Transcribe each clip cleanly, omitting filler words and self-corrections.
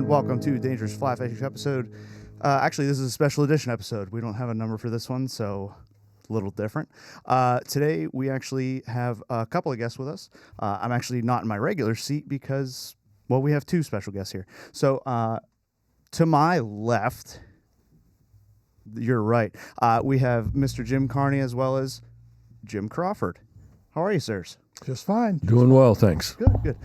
and welcome to Dangerous Fly Fishing episode. Actually, this is a special edition episode. We don't have a number for this one, so a little different. Today, we actually have a couple of guests with us. I'm actually not in my regular seat because, well, we have two special guests here. So, to my left, you're right, we have Mr. Jim Carney as well as Jim Crawford. How are you, sirs? Just fine. Doing well, thanks. Good, good.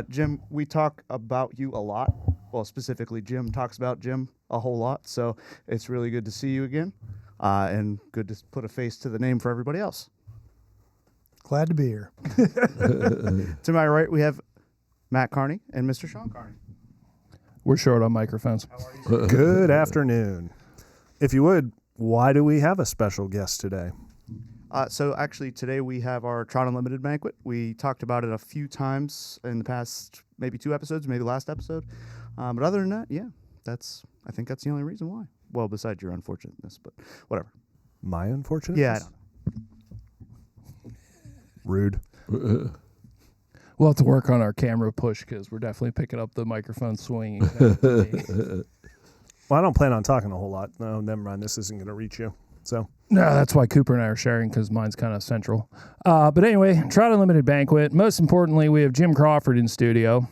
Jim, we talk about you a lot. Well, specifically, Jim talks about Jim a whole lot. So it's really good to see you again, and good to put a face to the name for everybody else. Glad to be here. To my right, we have Matt Carney and Mr. Sean Carney. We're short on microphones. How are you? Good afternoon. If you would, why do we have a special guest today? So actually, today we have our Trout Unlimited banquet. We talked about it a few times in the past, maybe 2 episodes, maybe last episode. But other than that, yeah, I think that's the only reason why. Well, besides your unfortunateness, but whatever. My unfortunate? Yeah, I don't know. Rude. We'll have to work on our camera push because we're definitely picking up the microphone swinging. Well, I don't plan on talking a whole lot. No, never mind. This isn't going to reach you. So No, that's why Cooper and I are sharing because mine's kind of central. But anyway, Trout Unlimited banquet. Most importantly, we have Jim Crawford in studio.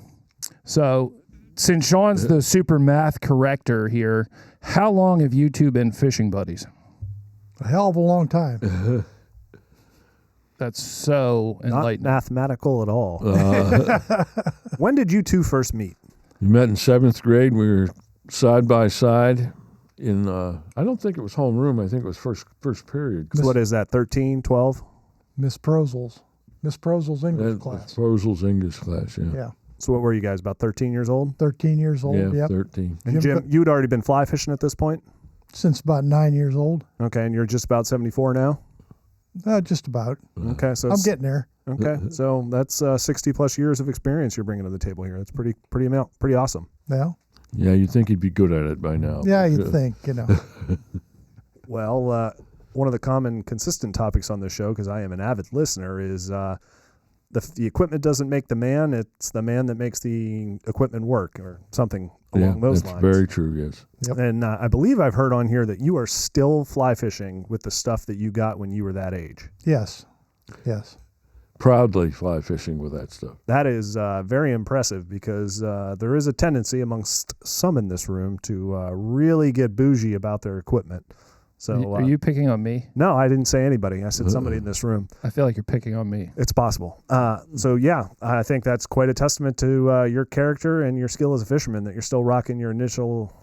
So since Sean's the super math corrector here, how long have you two been fishing buddies? A hell of a long time. That's so not enlightening. mathematical at all. When did you two first meet? We met in 7th grade. We were side by side in, I don't think it was homeroom. I think it was first period. So what is that, 13, 12? Miss Prozel's English class. Prozel's English class, yeah. Yeah. So what were you guys, about 13 years old? 13 years old. Yeah, Yep. 13. And Jim, you'd already been fly fishing at this point? Since about 9 years old. Okay, and you're just about 74 now? Just about. Okay, so I'm getting there. okay, so that's 60 plus years of experience you're bringing to the table here. That's pretty awesome. Yeah. Yeah, you'd think he'd be good at it by now. Yeah, you'd think, Well, one of the common consistent topics on the show, because I am an avid listener, is the equipment doesn't make the man, it's the man that makes the equipment work, or something along those that's lines. Very true, yes. Yep. And I believe I've heard on here that you are still fly fishing with the stuff that you got when you were that age. Yes. Proudly fly fishing with that stuff. That is very impressive because there is a tendency amongst some in this room to really get bougie about their equipment. So Are you picking on me? No, I didn't say anybody. I said somebody in this room. I feel like you're picking on me. It's possible. So yeah, I think that's quite a testament to your character and your skill as a fisherman that you're still rocking your initial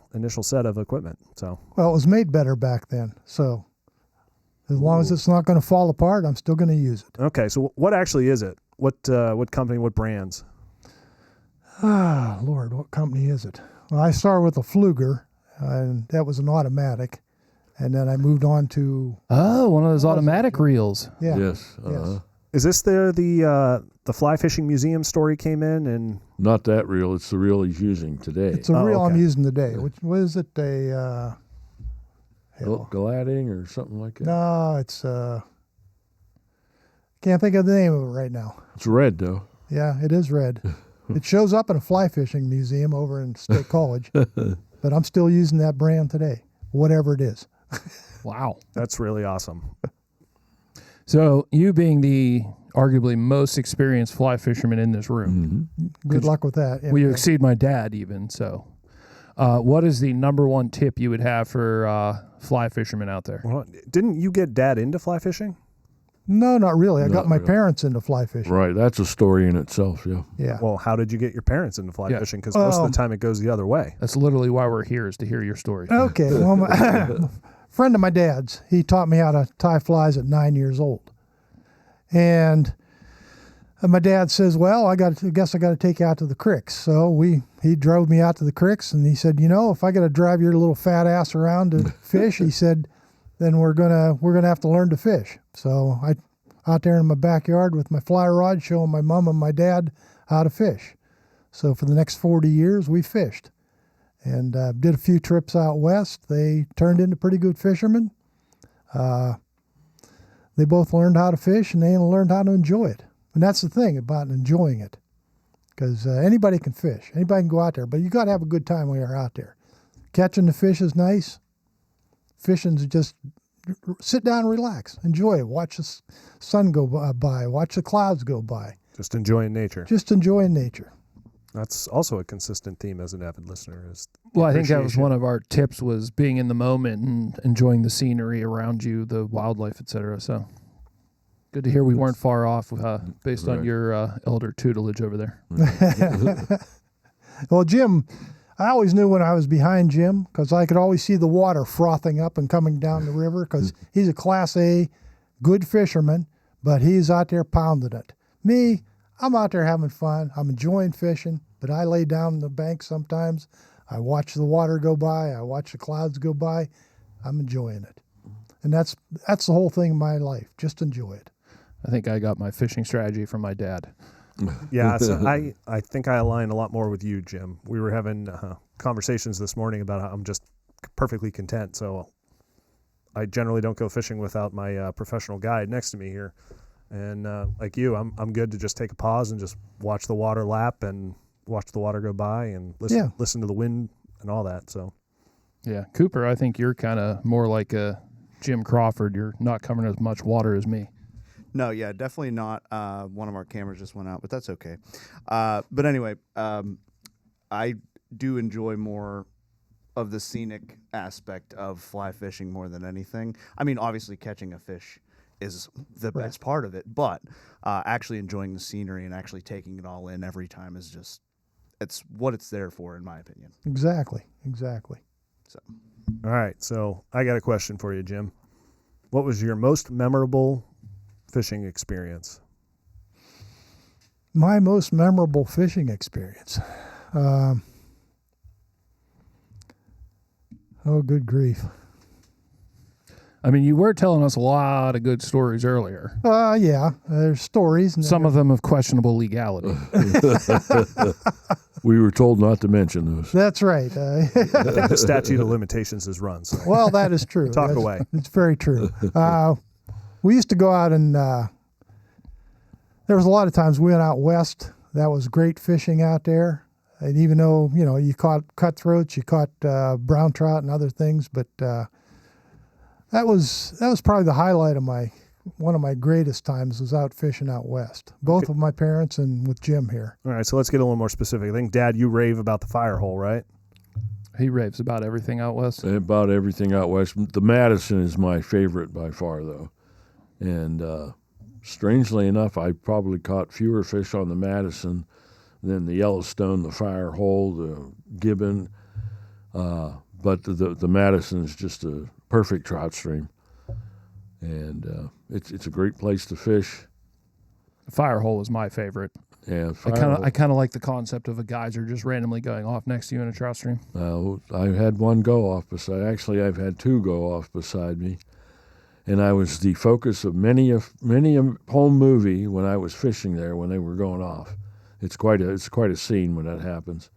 set of equipment. So Well, it was made better back then. So as long as it's not going to fall apart, I'm still going to use it. okay, so what actually is it? What company? What brands? Lord, what company is it? Well, I started with a Fluger, and that was an automatic. And then I moved on to Oh, one of those automatic reels. yeah. Yes. Yes. Is this the fly fishing museum story came in and? Not that reel. It's the reel he's using today. It's a reel I'm okay. using today. Which was it? Gladding or something like that. No, it's can't think of the name of it right now. It's red, though. Yeah, it is red. It shows up in a fly fishing museum over in State College, but I'm still using that brand today, whatever it is. Wow. That's really awesome. So you being the arguably most experienced fly fisherman in this room, Good luck with that. will you exceed my dad even? So what is the number one tip you would have for fly fishermen out there? Well, didn't you get Dad into fly fishing? No, not really. I got Not my really. parents into fly fishing. Right. That's a story in itself, yeah. Yeah. Well, how did you get your parents into fly Yeah. fishing? Because most of the time it goes the other way. That's literally why we're here, is to hear your story. Okay. Well, a friend of my dad's, he taught me how to tie flies at 9 years old. And my dad says, well, I guess I got to take you out to the creeks. So he drove me out to the creeks, and he said, if I got to drive your little fat ass around to fish, he said, then we're gonna have to learn to fish. So I out there in my backyard with my fly rod, showing my mom and my dad how to fish. So for the next 40 years, we fished. And did a few trips out west. They turned into pretty good fishermen. They both learned how to fish, and they learned how to enjoy it. And that's the thing about enjoying it. because anybody can fish. Anybody can go out there, but you got to have a good time when you're out there. Catching the fish is nice. Fishing's just sit down and relax. Enjoy it. Watch the sun go by. Watch the clouds go by. Just enjoying nature. Just enjoying nature. That's also a consistent theme as an avid listener. Is Well, I think that was appreciation. one of our tips, was being in the moment and enjoying the scenery around you, the wildlife, etc. So good to hear we weren't far off based on Right. your elder tutelage over there. Well, Jim, I always knew when I was behind Jim because I could always see the water frothing up and coming down the river because he's a Class A good fisherman, but he's out there pounding it. Me, I'm out there having fun. I'm enjoying fishing, but I lay down on the bank sometimes. I watch the water go by. I watch the clouds go by. I'm enjoying it. And that's the whole thing in my life. Just enjoy it. I think I got my fishing strategy from my dad. Yeah, so I think I align a lot more with you, Jim. We were having conversations this morning about how I'm just perfectly content. So I generally don't go fishing without my professional guide next to me here. And like you, I'm good to just take a pause and just watch the water lap and watch the water go by and listen to the wind and all that. So Yeah, Cooper, I think you're kind of more like a Jim Crawford. You're not covering as much water as me. No, yeah, definitely not. One of our cameras just went out, but that's okay. But anyway, I do enjoy more of the scenic aspect of fly fishing more than anything. I mean, obviously catching a fish is the best part of it, but actually enjoying the scenery and actually taking it all in every time is just, it's what it's there for, in my opinion. Exactly. So, all right, so I got a question for you, Jim. What was your most memorable fishing experience? My most memorable fishing experience. Oh, good grief. I mean, you were telling us a lot of good stories earlier. Yeah, there's stories. And Some of them of questionable legality. We were told not to mention those. That's right. I think the statute of limitations is run. So Well, that is true. Talk That's- away. It's very true. We used to go out and there was a lot of times we went out west. That was great fishing out there. And even though, you caught cutthroats, you caught brown trout and other things, but that was probably the highlight of one of my greatest times was out fishing out west. Both with my parents and with Jim here. all right, so let's get a little more specific. I think, Dad, you rave about the fire hole, right? He raves about everything out west. About everything out west. The Madison is my favorite by far, though. And strangely enough, I probably caught fewer fish on the Madison than the Yellowstone, the Fire Hole, the Gibbon. But the Madison is just a perfect trout stream. And it's a great place to fish. The fire hole is my favorite. Yeah, I kind of like the concept of a geyser just randomly going off next to you in a trout stream. I had one go off beside. Actually, I've had two go off beside me, and I was the focus of many a home movie when I was fishing there when they were going off. It's quite a scene when that happens.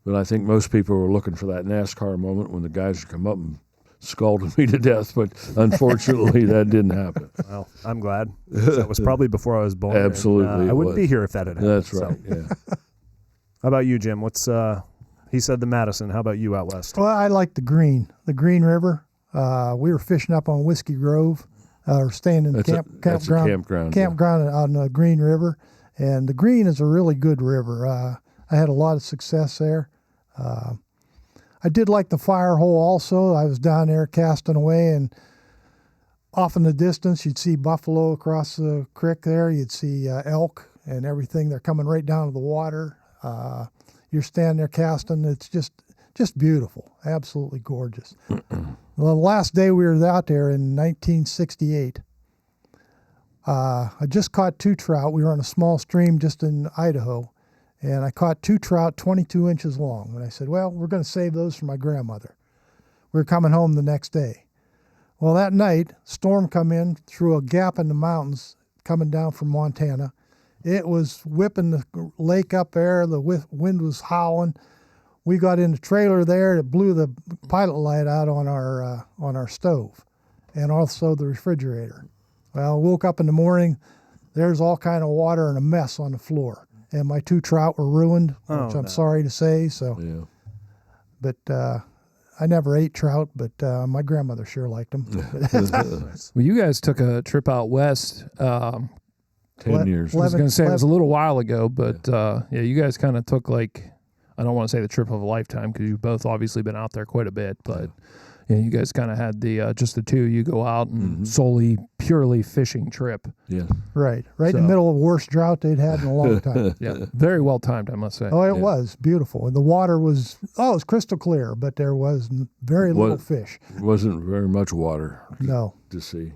But I think most people were looking for that NASCAR moment when the guys would come up and scalded me to death. But unfortunately, that didn't happen. Well, I'm glad. That was probably before I was born. Absolutely, and, it I wouldn't was. be here if that had happened. That's right. So. Yeah. How about you, Jim? What's he said the Madison. How about you out west? Well, I like the Green River. We were fishing up on Whiskey Grove, or staying in the That's a campground. Yeah. on the Green River. And the Green is a really good river. I had a lot of success there. I did like the fire hole also. I was down there casting away, and off in the distance, you'd see buffalo across the creek there. You'd see elk and everything. They're coming right down to the water. You're standing there casting. It's just beautiful, absolutely gorgeous. The last day we were out there in 1968, I just caught two trout. We were on a small stream just in Idaho, and I caught two trout 22 inches long. And I said, well, we're going to save those for my grandmother. We were coming home the next day. Well, that night, storm come in through a gap in the mountains coming down from Montana. It was whipping the lake up there. The wind was howling. We got in the trailer there. It blew the pilot light out on our stove, and also the refrigerator. Well, woke up in the morning. There's all kind of water and a mess on the floor. and my 2 trout were ruined, Oh, which I'm no. sorry to say. So, Yeah. but I never ate trout, but my grandmother sure liked them. Well, you guys took a trip out west. 10 years. I was going to say it was a 11 little while ago, but yeah, you guys kind of took like, I don't want to say the trip of a lifetime because you've both obviously been out there quite a bit, but yeah, you guys kind of had the just the two. You go out and solely, purely fishing trip. Yeah. Right in So- the middle of the worst drought they'd had in a long time. Yeah, very well timed, I must say. Oh, it was beautiful. And the water was, it was crystal clear, but there was very little fish. Wasn't very much water No. to see.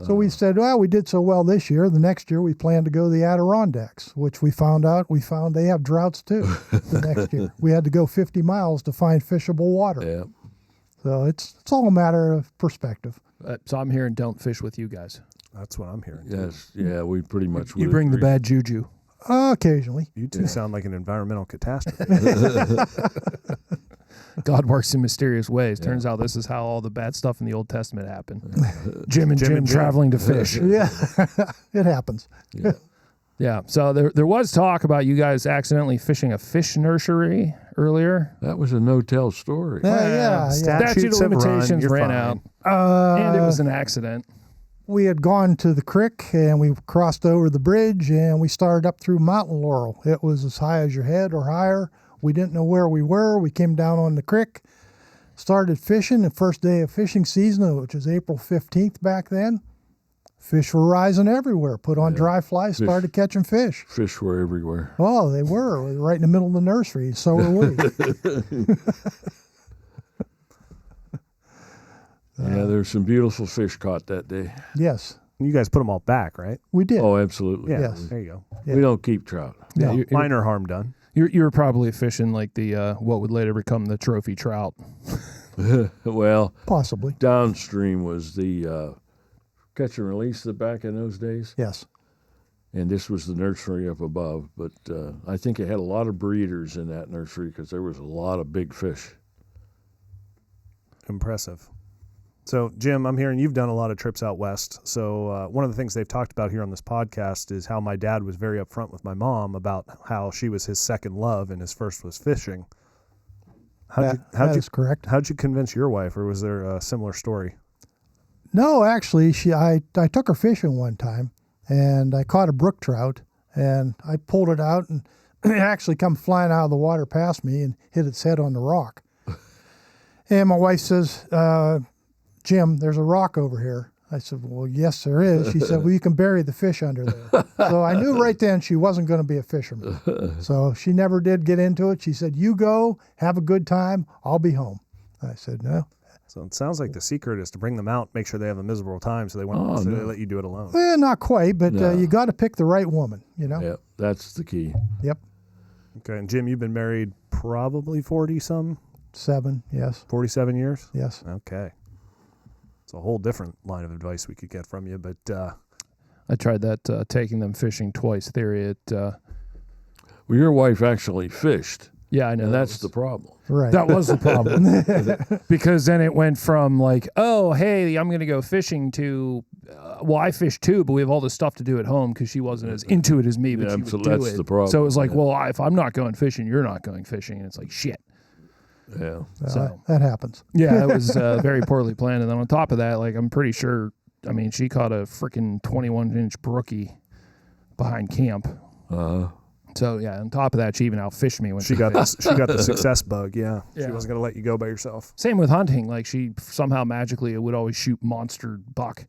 So we said, well, we did so well this year. The next year we planned to go to the Adirondacks, which we found they have droughts too the next year. We had to go 50 miles to find fishable water. Yeah. So it's all a matter of perspective. So I'm hearing don't fish with you guys. That's what I'm hearing. Yes. Yeah. We pretty much. You would bring the agree. bad juju. Occasionally. You two sound like an environmental catastrophe. God works in mysterious ways. Turns out this is how all the bad stuff in the Old Testament happened. Jim and Jim traveling to fish. Yeah, it happens. Yeah. Yeah. So there was talk about you guys accidentally fishing a fish nursery earlier. That was a no-tell story. Yeah. Statute of have run, limitations you're ran fine. out, and it was an accident. We had gone to the creek and we crossed over the bridge and we started up through Mountain Laurel. It was as high as your head or higher. We didn't know where we were. We came down on the creek, started fishing the first day of fishing season, which was April 15th back then. Fish were rising everywhere. Put on dry fly, started catching fish. Fish were everywhere. Oh, they were right in the middle of the nursery. So were we. Yeah, there's some beautiful fish caught that day. Yes, You guys put them all back, right? we did. Oh, absolutely. Yeah. Yes. There you go. Yeah. We don't keep trout. Yeah. You- Minor harm done. You were probably fishing like the what would later become the trophy trout. Well, Possibly. downstream was the catch and release back in those days, Yes. and this was the nursery up above. But I think it had a lot of breeders in that nursery because there was a lot of big fish. Impressive. So, Jim, I'm hearing you've done a lot of trips out west. So, one of the things they've talked about here on this podcast is how my dad was very upfront with my mom about how she was his second love and his first was fishing. That is correct. How'd you convince your wife, or was there a similar story? No, actually, I took her fishing one time, and I caught a brook trout, and I pulled it out, and it actually come flying out of the water past me and hit its head on the rock. And my wife says, Jim, there's a rock over here. I said, well, yes, there is. She said, well, you can bury the fish under there. So I knew right then she wasn't going to be a fisherman. So she never did get into it. She said, you go, have a good time. I'll be home. I said, no. So it sounds like the secret is to bring them out, make sure they have a miserable time, so they won't they let you do it alone. Well, not quite, but No. you got to pick the right woman, you know? Yeah, that's the key. Yep. Okay, and Jim, you've been married probably 40-some, 7, yes, 47 years? yes. Okay. It's a whole different line of advice we could get from you, but I tried that taking them fishing twice theory. Well, your wife actually fished, Yeah, I know. and that's the problem. Right. That was the problem. Because then it went from like, oh, hey, I'm going to go fishing to, well, I fish too, but we have all this stuff to do at home because she wasn't as into it as me, but Yeah, she would so do that's it. the problem, So it was like, yeah. well, if I'm not going fishing, you're not going fishing. And it's like, shit. Yeah. So, that happens. yeah, it was very poorly planned. And then on top of that, like, I'm pretty sure, I mean, she caught a freaking 21-inch brookie behind camp. So, yeah, on top of that, she even outfished me when she got fished. she got the success bug, yeah. She Yeah. wasn't going to let you go by yourself. Same with hunting. Like, she somehow magically would always shoot monster buck.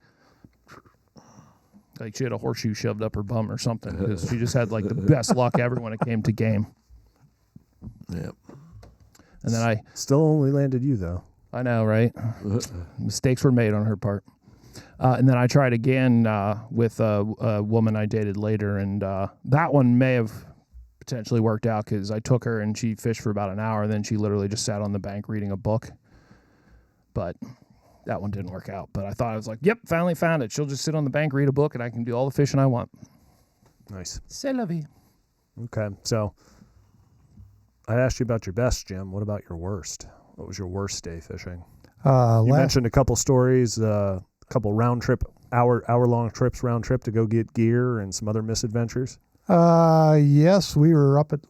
Like, she had a horseshoe shoved up her bum or something because she just had, like, the best luck ever when it came to game. Yeah. Mm-hmm. And then Still only landed you, though. I know, right? Mistakes were made on her part. And then I tried again with a woman I dated later, and that one may have potentially worked out because I took her and she fished for about an hour, and then she literally just sat on the bank reading a book. But that one didn't work out. But I thought, I was like, yep, finally found it. She'll just sit on the bank, read a book, and I can do all the fishing I want. Nice. C'est la vie. Okay, so I asked you about your best, Jim. What about your worst? What was your worst day fishing? You mentioned a couple stories, couple round trip, hour long trips round trip to go get gear and some other misadventures. Yes, we were up at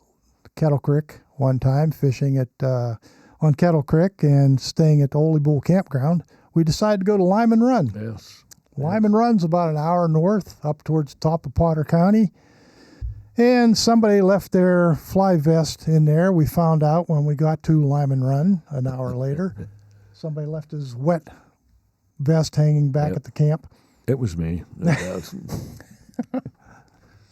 Kettle Creek one time fishing at on Kettle Creek and staying at the Holy Bull Campground. We decided to go to Lyman Run. Yes. Lyman Run's about an hour north, up towards the top of Potter County. And somebody left their fly vest in there. We found out when we got to Lyman Run an hour later. Somebody left his wet vest hanging back Yep. at the camp. It was me.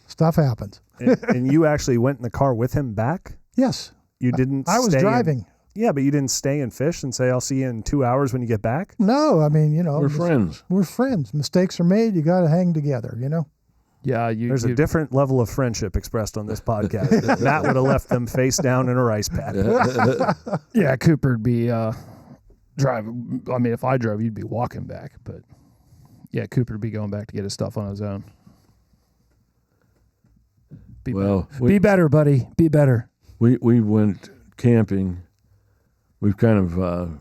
Stuff happens. And you actually went in the car with him back? Yes. You didn't I was stay driving. Yeah, but you didn't stay and fish and say, I'll see you in 2 hours when you get back? No, I mean, We're friends. We're friends. Mistakes are made. You got to hang together, Yeah, There's a different level of friendship expressed on this podcast. Matt would have left them face down in a rice paddy. Yeah, Cooper'd be driving. I mean, if I drove, you'd be walking back. But yeah, Cooper'd be going back to get his stuff on his own. Be We better, buddy. Be better. we went camping. We've kind of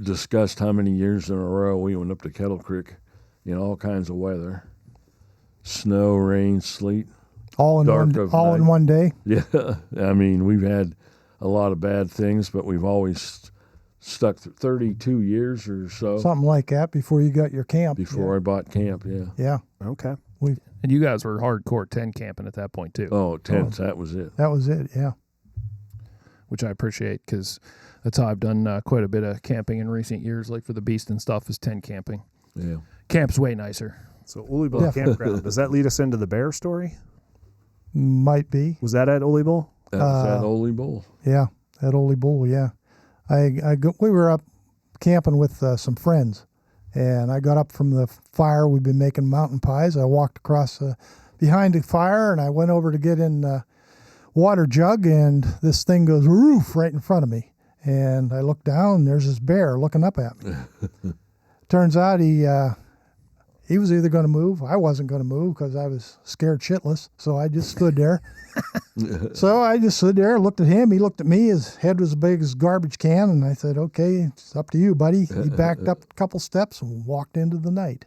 discussed how many years in a row we went up to Kettle Creek in all kinds of weather. Snow, rain, sleet. all in Dark one of all in night. one day. Yeah, I mean, we've had a lot of bad things, but we've always stuck 32 years or so Something like that before you got your camp. before I bought camp, yeah. Yeah. Okay. And you guys were hardcore tent camping at that point too, Oh, tents, that was it. That was it. Yeah. which I appreciate because that's how I've done quite a bit of camping in recent years. Like for the beast and stuff, is tent camping. Yeah. Camp's way nicer. So Uli Bull Campground. Does that lead us into the bear story? Might be. Was that at Uli Bull? That was at Holy Bull. Yeah. At Holy Bull. Yeah. We were up camping with some friends, and I got up from the fire. We'd been making mountain pies. I walked across behind the fire, and I went over to get in water jug, and this thing goes roof right in front of me. And I looked down, and there's this bear looking up at me. Turns out he was either going to move. I wasn't going to move because I was scared shitless. So I just stood there. So I just stood there, looked at him. He looked at me. His head was as big as a garbage can. And I said, okay, it's up to you, buddy. He backed up a couple steps and walked into the night.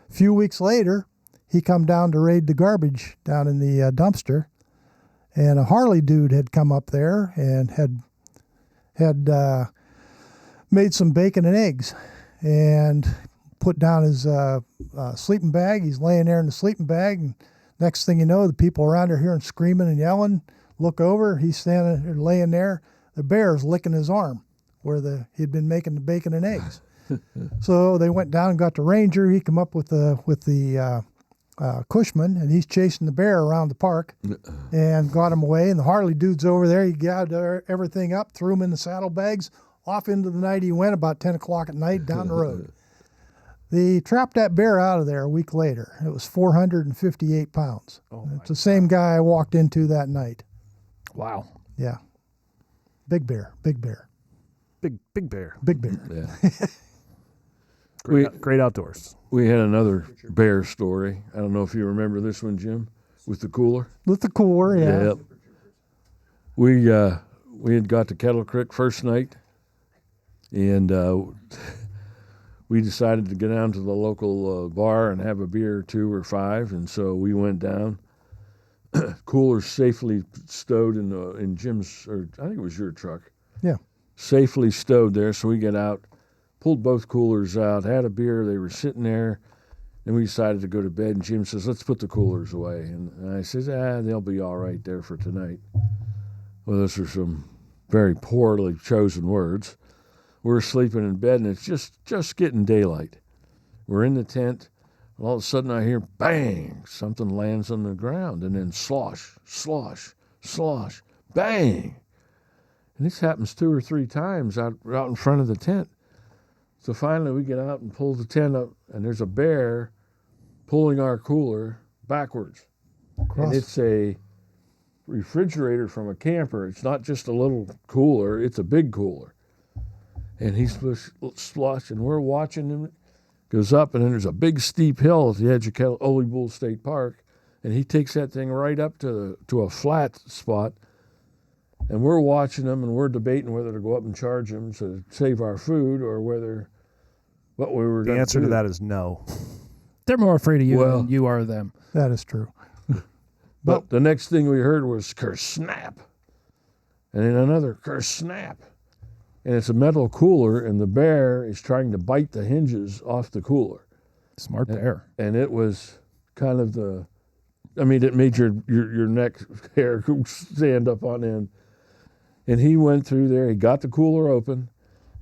A few weeks later, he come down to raid the garbage down in the dumpster. And a Harley dude had come up there and had made some bacon and eggs and put down his sleeping bag. He's laying there in the sleeping bag, and next thing you know, the people around are hearing screaming and yelling. Look over, he's standing there, laying there. The bear's licking his arm where he'd been making the bacon and eggs. So they went down and got the ranger. He come up with the Cushman, and he's chasing the bear around the park and got him away. And the Harley dude's over there. He gathered everything up, threw him in the saddlebags. Off into the night he went, about 10 o'clock at night, down the road. They trapped that bear out of there a week later. It was 458 pounds. It's the same guy I walked into that night. Wow. Yeah. Big bear, big bear, Big bear. big bear. Yeah. Great outdoors. We had another bear story. I don't know if you remember this one, Jim, with the cooler. With the cooler, yeah. Yep. We had got to Kettle Creek first night, and we decided to go down to the local bar and have a beer or two or five, and so we went down. Cooler safely stowed in Jim's, or I think it was your truck. Yeah. Safely stowed there, so we get out, pulled both coolers out, had a beer. They were sitting there, and we decided to go to bed. And Jim says, "Let's put the coolers away." And I says, "They'll be all right there for tonight." Well, those are some very poorly chosen words. We're sleeping in bed, and it's just getting daylight. We're in the tent, and all of a sudden I hear bang, something lands on the ground, and then slosh, slosh, slosh, bang. And this happens 2 or 3 times out in front of the tent. So finally we get out and pull the tent up, and there's a bear pulling our cooler backwards. And it's a refrigerator from a camper. It's not just a little cooler, it's a big cooler. And he's sloshing, and we're watching him. Goes up, and then there's a big steep hill at the edge of Holy Bull State Park, and he takes that thing right up to a flat spot. And we're watching him, and we're debating whether to go up and charge him to save our food or what we were going to do. The answer to that is no. They're more afraid of you Well- than you are of them. That is true. But the next thing we heard was snap, and then another snap. And it's a metal cooler, and the bear is trying to bite the hinges off the cooler. Smart bear. And it was kind of it made your neck hair stand up on end. And he went through there, he got the cooler open,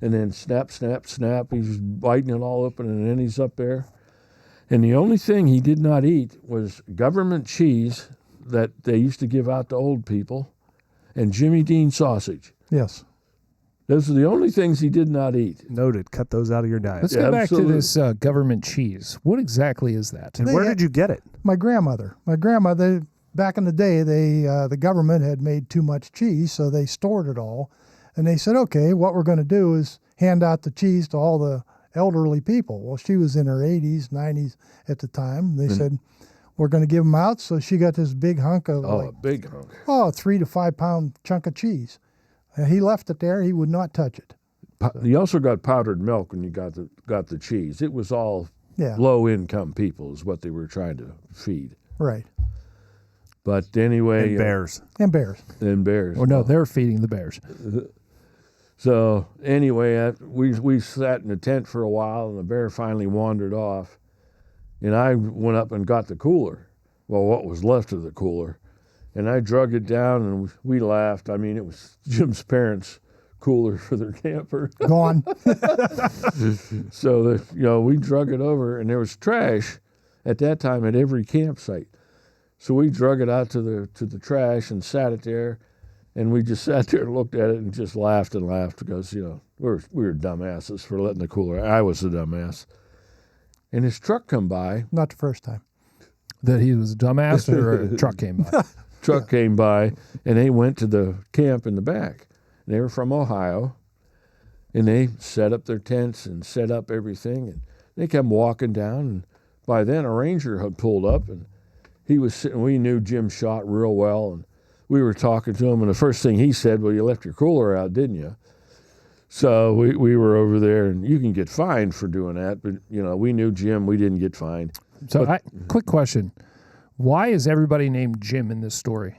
and then snap, snap, snap. He's biting it all open, and then he's up there. And the only thing he did not eat was government cheese that they used to give out to old people and Jimmy Dean sausage. Yes. Those are the only things he did not eat. Noted. Cut those out of your diet. Let's go back to this government cheese. What exactly is that? And where did you get it? My grandmother, back in the day, the government had made too much cheese, so they stored it all. And they said, okay, what we're going to do is hand out the cheese to all the elderly people. Well, she was in her 80s, 90s at the time. They said, we're going to give them out. So she got this big hunk of A big hunk. 3 to 5 pound chunk of cheese. He left it there. He would not touch it. You also got powdered milk when you got the cheese. It was all low-income people is what they were trying to feed. Right. But anyway... And bears. And bears. And bears. Or no, they're feeding the bears. So anyway, we sat in the tent for a while, and the bear finally wandered off. And I went up and got the cooler. Well, what was left of the cooler. And I drug it down, and we laughed. I mean, it was Jim's parents' cooler for their camper. Gone. So we drug it over, and there was trash at that time at every campsite. So we drug it out to the trash and sat it there, and we just sat there and looked at it and just laughed and laughed because we were dumbasses for letting the cooler. I was the dumbass. And his truck come by. Not the first time. That he was a dumbass or a truck came by? Truck came by, and they went to the camp in the back. And they were from Ohio, and they set up their tents and set up everything. And they came walking down, and by then a ranger had pulled up, and he was sitting. We knew Jim shot real well, and we were talking to him. And the first thing he said, "Well, you left your cooler out, didn't you?" So we were over there, and you can get fined for doing that, but we knew Jim. We didn't get fined. So, quick question. Why is everybody named Jim in this story?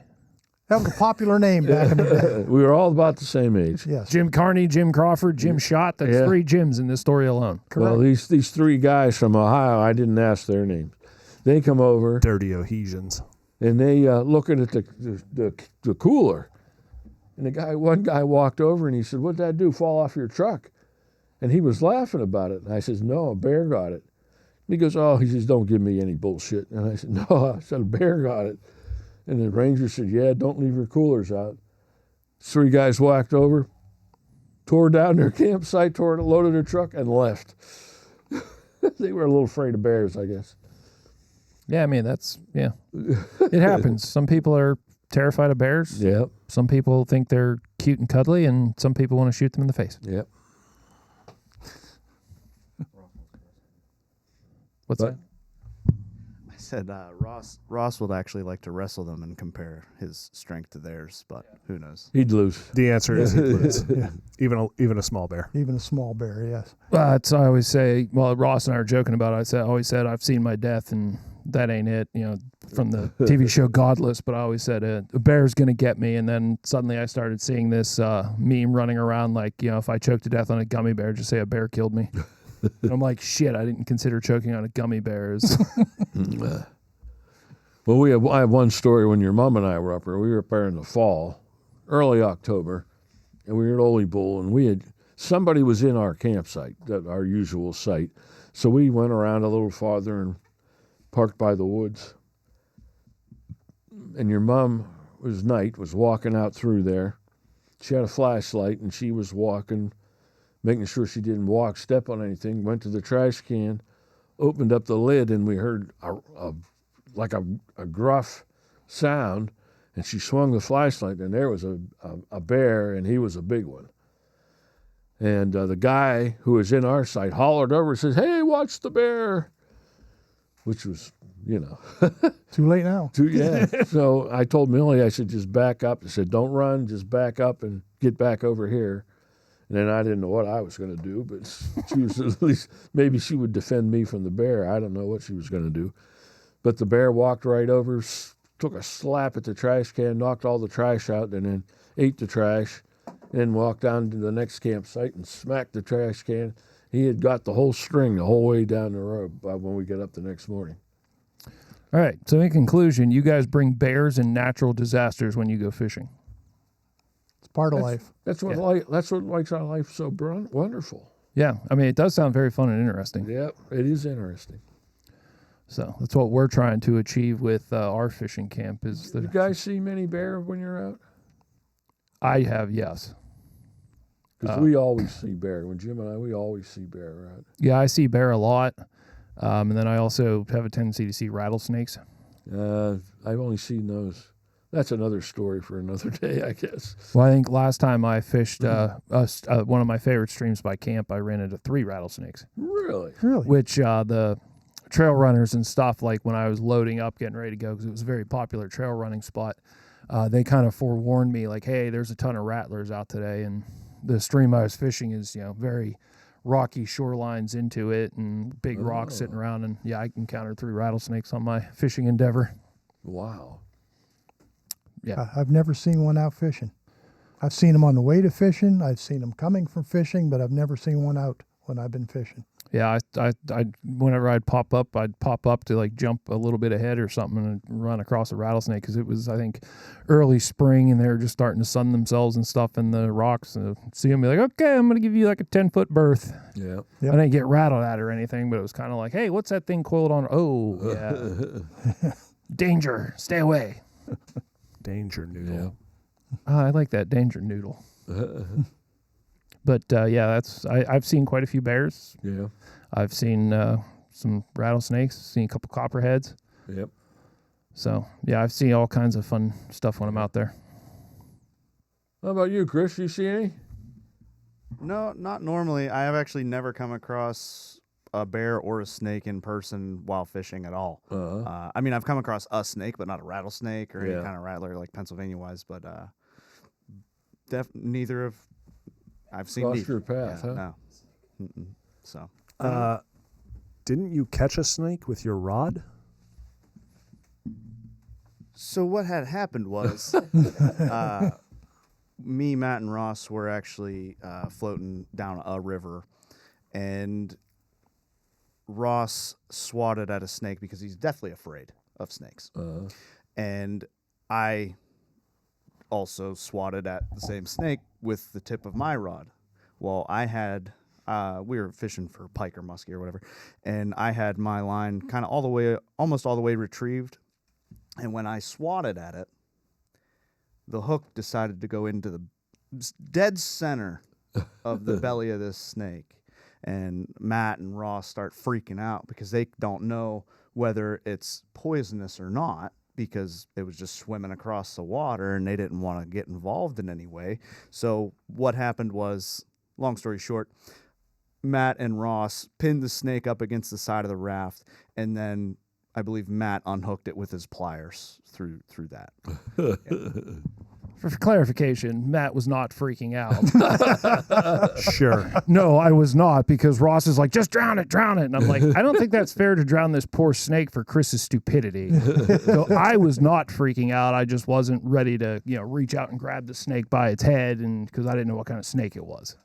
That was a popular name back in the day. We were all about the same age. Yes. Jim Carney, Jim Crawford, Jim Schott. That's 3 Jims in this story alone. Correct. Well, these 3 guys from Ohio, I didn't ask their names. They come over. Dirty Ohesians. And they looking at the cooler. And one guy walked over and he said, "What'd that do, fall off your truck?" And he was laughing about it. And I said, "No, a bear got it." And he goes, he says, "Don't give me any bullshit." And I said, "No," I said, "a bear got it." And the ranger said, "Yeah, don't leave your coolers out." 3 guys walked over, tore down their campsite, loaded their truck, and left. They were a little afraid of bears, I guess. Yeah, I mean, it happens. Some people are terrified of bears. Yep. Some people think they're cute and cuddly, and some people want to shoot them in the face. Yep. What's that? I said Ross would actually like to wrestle them and compare his strength to theirs, but who knows? He'd lose. The answer is he'd lose. Even a small bear. Even a small bear, yes. I always say, Ross and I are joking about it. I always said, I've seen my death, and that ain't it, from the TV show Godless, but I always said, a bear's going to get me. And then suddenly I started seeing this meme running around like, if I choke to death on a gummy bear, just say a bear killed me. And I'm like, shit, I didn't consider choking on a gummy bear. Well, I have one story when your mom and I were up there. We were up there in the fall, early October, and we were at Ole Bull, and somebody was in our campsite, our usual site. So we went around a little farther and parked by the woods. And your mom was walking out through there. She had a flashlight, and she was walking, making sure she didn't step on anything, went to the trash can, opened up the lid, and we heard a gruff sound, and she swung the flashlight, and there was a bear, and he was a big one. And the guy who was in our site hollered over and says, "Hey, watch the bear," which was, Too late now. Yeah. So I told Millie, I said, just back up. I said, "Don't run, just back up and get back over here." And then I didn't know what I was going to do, but she was at least, maybe she would defend me from the bear. I don't know what she was going to do. But the bear walked right over, took a slap at the trash can, knocked all the trash out, and then ate the trash. Then walked down to the next campsite and smacked the trash can. He had got the whole string the whole way down the road when we get up the next morning. All right. So in conclusion, you guys bring bears and natural disasters when you go fishing. It's part of life. That's what that's what makes our life so wonderful. Yeah. I mean, it does sound very fun and interesting. Yeah, it is interesting. So that's what we're trying to achieve with our fishing camp. Is You guys see many bear when you're out? I have, yes. Because we always see bear. When Jim and we always see bear, right? Yeah, I see bear a lot. And then I also have a tendency to see rattlesnakes. I've only seen those. That's another story for another day, I guess. Well, I think last time I fished one of my favorite streams by camp, I ran into 3 rattlesnakes. Really? Really? Which the trail runners and stuff, like when I was loading up, getting ready to go, because it was a very popular trail running spot, they kind of forewarned me, like, hey, there's a ton of rattlers out today. And the stream I was fishing is, very rocky shorelines into it and big rocks sitting around. And yeah, I encountered 3 rattlesnakes on my fishing endeavor. Wow. Yeah. I've never seen one out fishing. I've seen them on the way to fishing. I've seen them coming from fishing, but I've never seen one out when I've been fishing. Yeah, I whenever I'd pop up to like jump a little bit ahead or something and run across a rattlesnake, because it was, I think, early spring and they were just starting to sun themselves and stuff in the rocks. And see them, be like, okay, I'm going to give you like a 10-foot berth. Yeah. Yep. I didn't get rattled at or anything, but it was kind of like, hey, what's that thing coiled on? Oh, yeah. Danger, stay away. Danger noodle. I like that danger noodle. But yeah, I've seen quite a few bears. Yeah. I've seen some rattlesnakes, seen a couple copperheads. Yep. So yeah, I've seen all kinds of fun stuff when I'm out there. How about you, Chris? You see any? No, not normally. I have actually never come across a bear or a snake in person while fishing at all. I mean, I've come across a snake, but not a rattlesnake or any kind of rattler like Pennsylvania-wise. But neither of I've seen. Crossed your path, huh? No. Mm-mm. So. Didn't you catch a snake with your rod? So what had happened was, me, Matt, and Ross were actually floating down a river, and Ross swatted at a snake because he's deathly afraid of snakes. And I also swatted at the same snake with the tip of my rod. Well, I had, we were fishing for pike or muskie or whatever, and I had my line kind of almost all the way retrieved. And when I swatted at it, the hook decided to go into the dead center of the belly of this snake. And Matt and Ross start freaking out because they don't know whether it's poisonous or not, because it was just swimming across the water and they didn't want to get involved in any way. So what happened was, long story short, Matt and Ross pinned the snake up against the side of the raft, and then I believe Matt unhooked it with his pliers through that. Yeah. For clarification, Matt was not freaking out. Sure. No, I was not, because Ross is like, just drown it. And I'm like, I don't think that's fair to drown this poor snake for Chris's stupidity. So I was not freaking out. I just wasn't ready to, reach out and grab the snake by its head, and because I didn't know what kind of snake it was.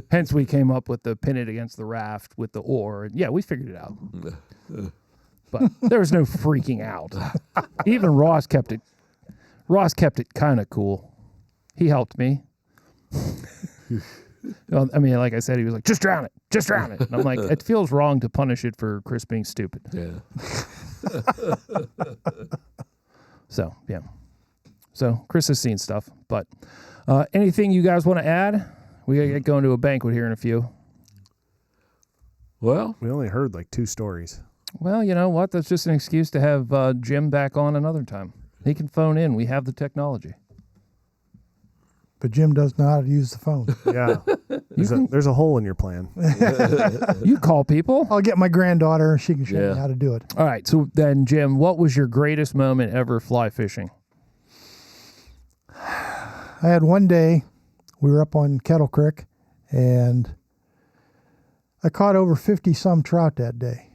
Hence, we came up with the pin it against the raft with the oar. Yeah, we figured it out. But there was no freaking out. Even Ross kept it kind of cool. He helped me. Well, I mean, like I said, he was like, just drown it. And I'm like, it feels wrong to punish it for Chris being stupid. Yeah. So, yeah. So, Chris has seen stuff. But anything you guys want to add? We got to get going to a banquet here in a few. Well, We only heard like 2 stories. Well, you know what? That's just an excuse to have Jim back on another time. He can phone in. We have the technology. But Jim does know how to use the phone. Yeah. There's a hole in your plan. You call people. I'll get my granddaughter. She can show Yeah. me how to do it. All right. So then, Jim, what was your greatest moment ever fly fishing? I had one day, we were up on Kettle Creek, and I caught over 50-some trout that day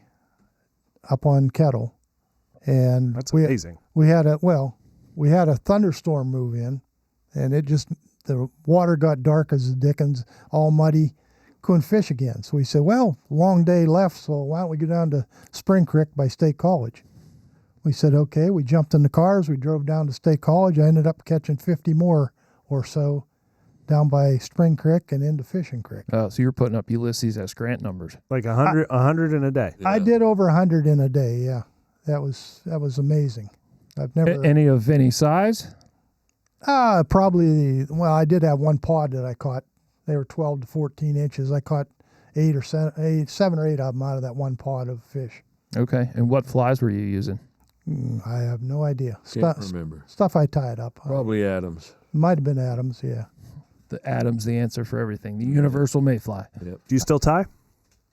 up on Kettle. And That's amazing. We had a thunderstorm move in, and the water got dark as the dickens, all muddy, couldn't fish again. So we said, well, long day left, so why don't we go down to Spring Creek by State College? We said, okay. We jumped in the cars. We drove down to State College. I ended up catching 50 more or so down by Spring Creek and into Fishing Creek. Oh, so you're putting up Ulysses S. Grant numbers. Like 100 in a day. I did over 100 in a day. Yeah, that was amazing. I've never Any of any size? probably. Well, I did have one pod that I caught. They were 12 to 14 inches. I caught 7 or 8 of them out of that one pod of fish. Okay. And what flies were you using? I have no idea. Can't remember. Stuff I tied up. Probably Adams. Might have been Adams. Yeah. The Adam's the answer for everything. The universal mayfly. Yep. Do you still tie?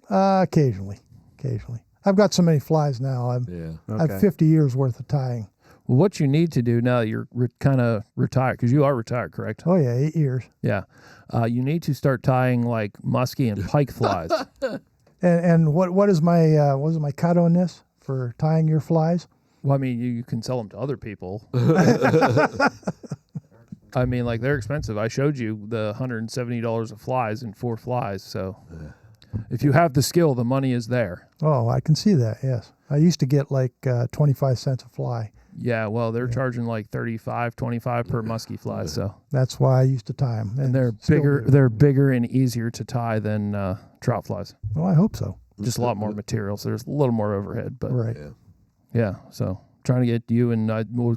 Occasionally. I've got so many flies now. Yeah. I have 50 years worth of tying. Well, what you need to do now that you're kind of retired, because you are retired, correct? Oh yeah, 8 years. Yeah. You need to start tying like muskie and pike flies. And what is my cut on this for tying your flies? Well, I mean, you can sell them to other people. I mean, like, they're expensive. I showed you the $170 of flies and 4 flies. So if you have the skill, the money is there. Oh, I can see that. Yes, I used to get like 25 cents a fly. Yeah, well, they're charging like $35, $25 per muskie fly. So That's why I used to tie them. and they're still bigger. do. They're bigger and easier to tie than trout flies. Well, I hope so. Just a lot more material, so there's a little more overhead. But Right. yeah, so trying to get you and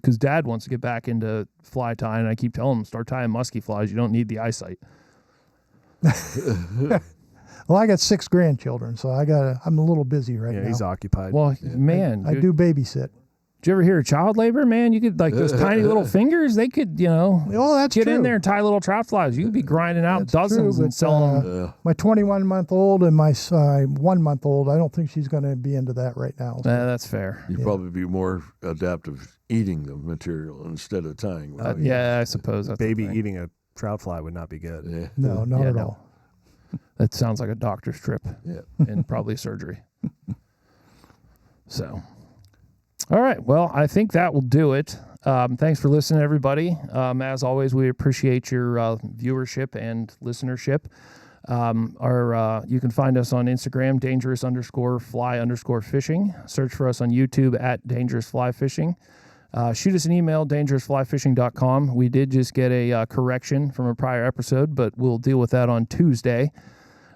because Dad wants to get back into fly tying, and I keep telling him start tying muskie flies. You don't need the eyesight. Well, I got 6 grandchildren, so I'm a little busy right Yeah, now. he's occupied. Well, man, I do babysit. Did you ever hear of child labor? Man, you could like those tiny little fingers. They could, Oh, that's get true. in there and tie little trout flies. You could be grinding out That's dozens true, and but, selling them. Yeah. My 21-month-old and my 1-month-old, I don't think she's going to be into that right now. So. That's fair. You'd probably be more adaptive eating the material instead of tying. Yeah, I suppose that's the Baby thing. eating a trout fly would not be good. Yeah. No, not Yeah, at no. all. That sounds like a doctor's trip Yeah. and probably surgery. So, all right. Well, I think that will do it. Thanks for listening, everybody. As always, we appreciate your viewership and listenership. You can find us on Instagram, dangerous_fly_fishing. Search for us on YouTube at Dangerous Fly Fishing. Shoot us an email, dangerousflyfishing.com. We did just get a correction from a prior episode, but we'll deal with that on Tuesday.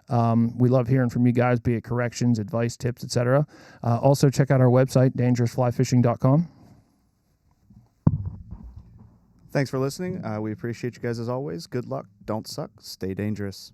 We love hearing from you guys, be it corrections, advice, tips, etc. Also, check out our website, dangerousflyfishing.com. Thanks for listening. We appreciate you guys as always. Good luck. Don't suck. Stay dangerous.